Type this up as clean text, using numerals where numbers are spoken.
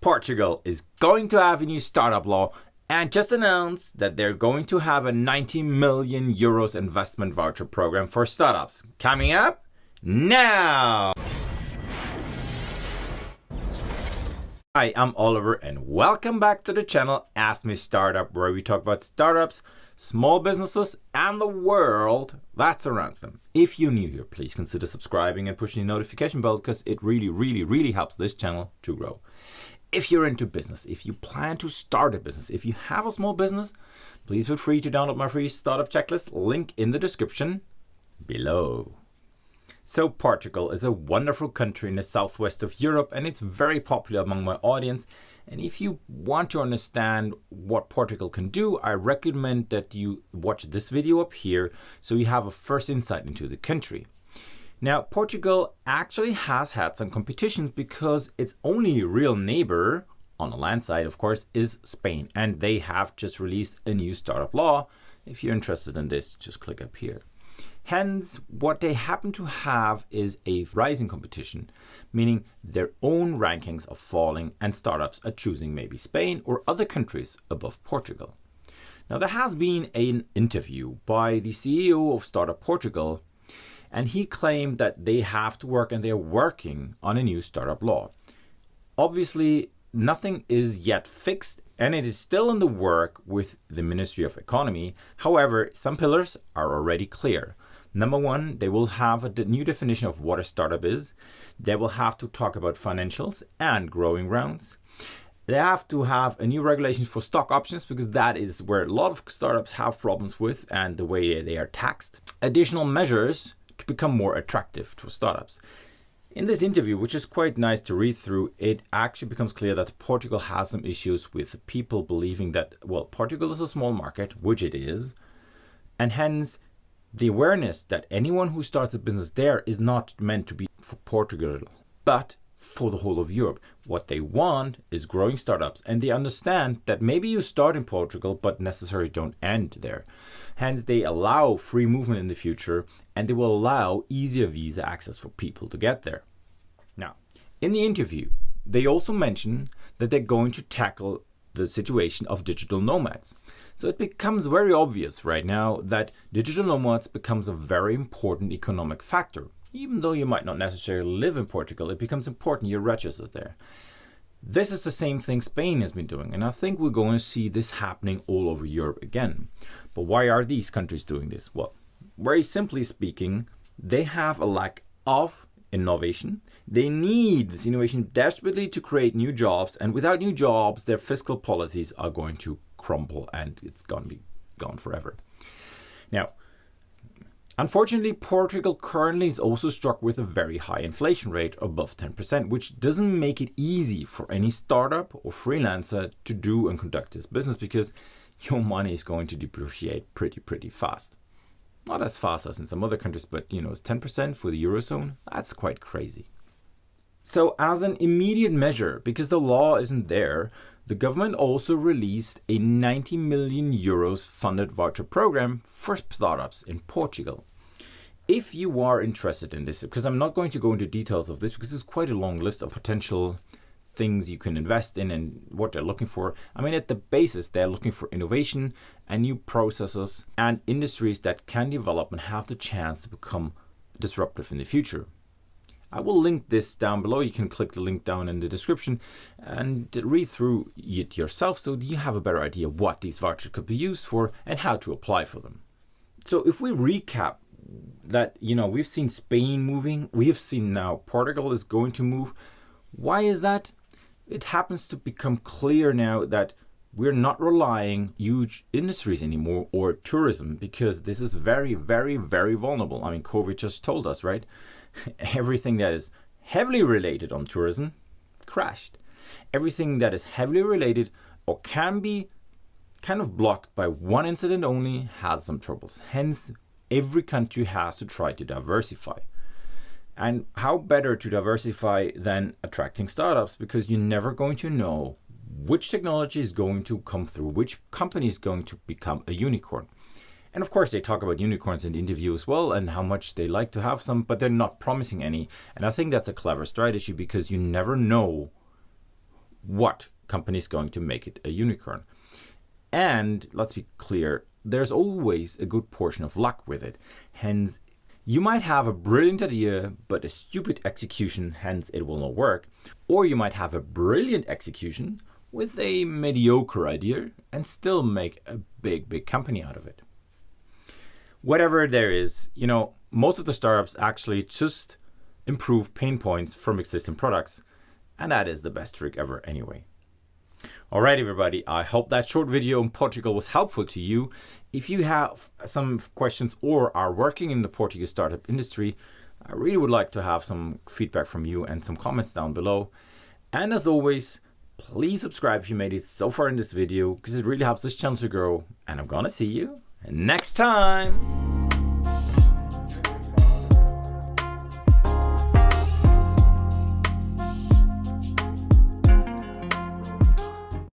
Portugal is going to have a new startup law and just announced that they're going to have a 90 million euros investment voucher program for startups. Coming up now. Hi, I'm Oliver and welcome back to the channel AskMeStartup, where we talk about startups, small businesses, and the world that surrounds them. If you're new here, please consider subscribing and pushing the notification bell because it really helps this channel to grow. If you're into business, if you plan to start a business, if you have a small business, please feel free to download my free startup checklist, link in the description below. So Portugal is a wonderful country in the southwest of Europe, and it's very popular among my audience. And if you want to understand what Portugal can do, I recommend that you watch this video up here so you have a first insight into the country. Now, Portugal actually has had some competition because its only real neighbor, on the land side of course, is Spain. And they have just released a new startup law. If you're interested in this, just click up here. Hence, what they happen to have is a rising competition, meaning their own rankings are falling and startups are choosing maybe Spain or other countries above Portugal. Now, there has been an interview by the CEO of Startup Portugal, and he claimed that they have to work and they're working on a new startup law. Obviously, nothing is yet fixed and it is still in the work with the Ministry of Economy. However, some pillars are already clear. Number one, they will have a new definition of what a startup is. They will have to talk about financials and growing rounds. They have to have a new regulation for stock options because that is where a lot of startups have problems with and the way they are taxed. Additional measures to become more attractive to startups. In this interview, which is quite nice to read through, it actually becomes clear that Portugal has some issues with people believing that, well, Portugal is a small market, which it is, and hence the awareness that anyone who starts a business there is not meant to be for Portugal, but for the whole of Europe. What they want is growing startups, and they understand that maybe you start in Portugal, but necessarily don't end there. Hence, they allow free movement in the future, and they will allow easier visa access for people to get there. Now, in the interview, they also mention that they're going to tackle the situation of digital nomads. So it becomes very obvious right now that digital nomads becomes a very important economic factor. Even though you might not necessarily live in Portugal, it becomes important you're registered there. This is the same thing Spain has been doing, and I think we're going to see this happening all over Europe again. But why are these countries doing this? Well, very simply speaking, they have a lack of innovation. They need this innovation desperately to create new jobs, and without new jobs, their fiscal policies are going to crumble and it's going to be gone forever. Now, unfortunately, Portugal currently is also struck with a very high inflation rate above 10%, which doesn't make it easy for any startup or freelancer to do and conduct this business because your money is going to depreciate pretty fast. Not as fast as in some other countries, but it's 10% for the Eurozone. That's quite crazy. So as an immediate measure, because the law isn't there, the government also released a 90 million euros funded voucher program for startups in Portugal. If you are interested in this, because I'm not going to go into details of this because it's quite a long list of potential things you can invest in and what they're looking for. I mean, at the basis, they're looking for innovation and new processes and industries that can develop and have the chance to become disruptive in the future. I will link this down below. You can click the link down in the description and read through it yourself so you have a better idea what these vouchers could be used for and how to apply for them. So if we recap that, we've seen Spain moving, we have seen now Portugal is going to move. Why is that? It happens to become clear now that we're not relying huge industries anymore or tourism because this is very vulnerable. I mean, COVID just told us, right? Everything that is heavily related on tourism crashed. Everything that is heavily related or can be kind of blocked by one incident only has some troubles. Hence, every country has to try to diversify. And how better to diversify than attracting startups, because you're never going to know which technology is going to come through, which company is going to become a unicorn. And of course, they talk about unicorns in the interview as well and how much they like to have some, but they're not promising any. And I think that's a clever strategy because you never know what company is going to make it a unicorn. And let's be clear, there's always a good portion of luck with it. Hence, you might have a brilliant idea, but a stupid execution, hence it will not work. Or you might have a brilliant execution with a mediocre idea and still make a big company out of it. Whatever there is, most of the startups actually just improve pain points from existing products. And that is the best trick ever anyway. Alright everybody, I hope that short video on Portugal was helpful to you. If you have some questions or are working in the Portuguese startup industry, I really would like to have some feedback from you and some comments down below. And as always, please subscribe if you made it so far in this video, because it really helps this channel to grow. And I'm gonna see you next time.